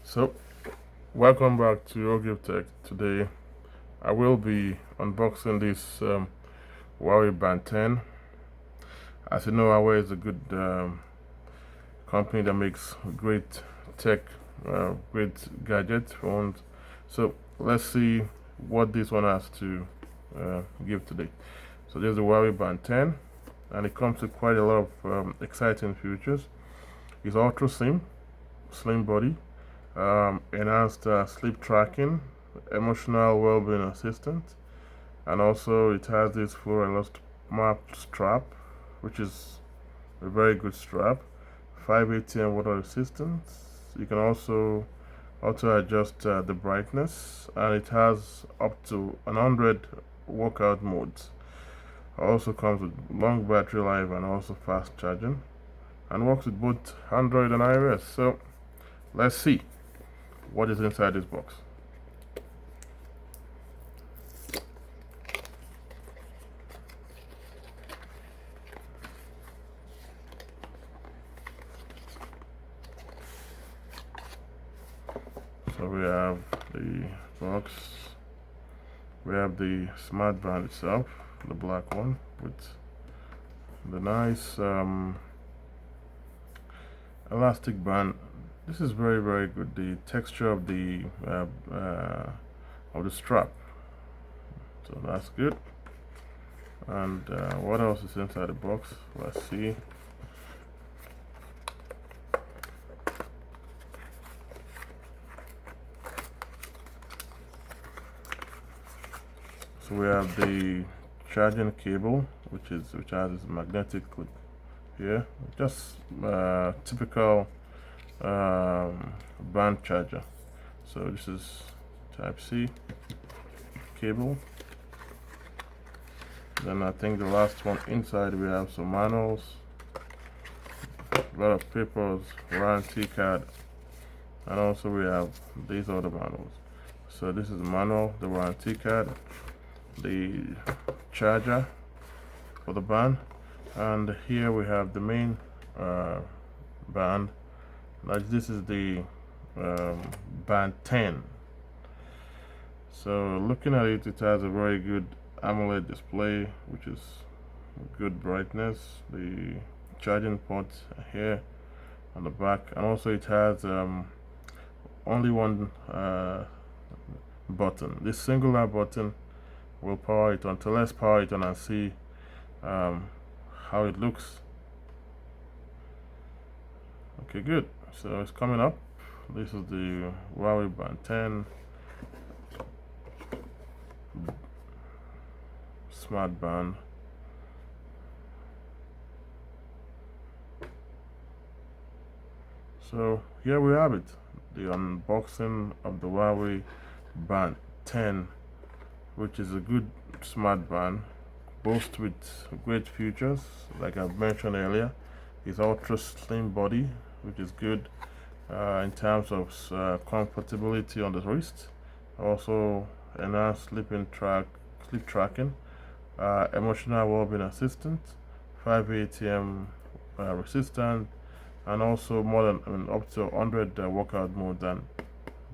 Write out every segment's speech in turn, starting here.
So, welcome back to Ogilv Tech. Today, I will be unboxing this Huawei Band 10. As you know, Huawei is a good company that makes great tech, great gadgets, phones. So, let's see what this one has to give today. So, there's the Huawei Band 10, and it comes with quite a lot of exciting features. It's ultra slim body, enhanced sleep tracking, emotional well-being assistant, and also it has this full map strap, which is a very good strap. 5 ATM water resistance. You can also auto adjust the brightness, and it has up to 100 workout modes. Also comes with long battery life and also fast charging, and works with both Android and iOS. So let's see what is inside this box. So we have the box, we have the smart band itself, the black one with the nice elastic band. This is very good. The texture of the strap, so that's good. And what else is inside the box? Let's see. So we have the charging cable, which has this magnetic clip here, just typical band charger. So this is Type C cable. Then I think the last one inside we have some manuals, a lot of papers, warranty card, and also we have these other manuals. So this is the manual, the warranty card, the charger for the band, and here we have the main band. Like this is the Band 10. So looking at it, it has a very good AMOLED display, which is good brightness. The charging port here on the back, and also it has only one button. This singular button will power it on. So let's power it on and see how it looks. Okay, good. So it's coming up. This is the Huawei Band 10 smart band. So here we have it, the unboxing of the Huawei Band 10, which is a good smart band, boasts with great features. Like I've mentioned earlier, it's ultra slim body, which is good in terms of comfortability on the wrist. Also enhanced sleep tracking, emotional well-being assistant, 5 ATM resistant, and also more than up to 100 workout mode and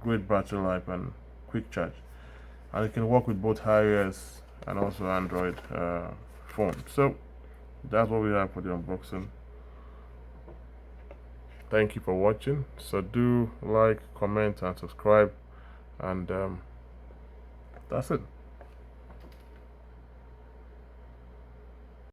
great battery life and quick charge. And it can work with both iOS and also Android phone. So that's what we have for the unboxing. Thank you for watching. So do like, comment, and subscribe, and that's it.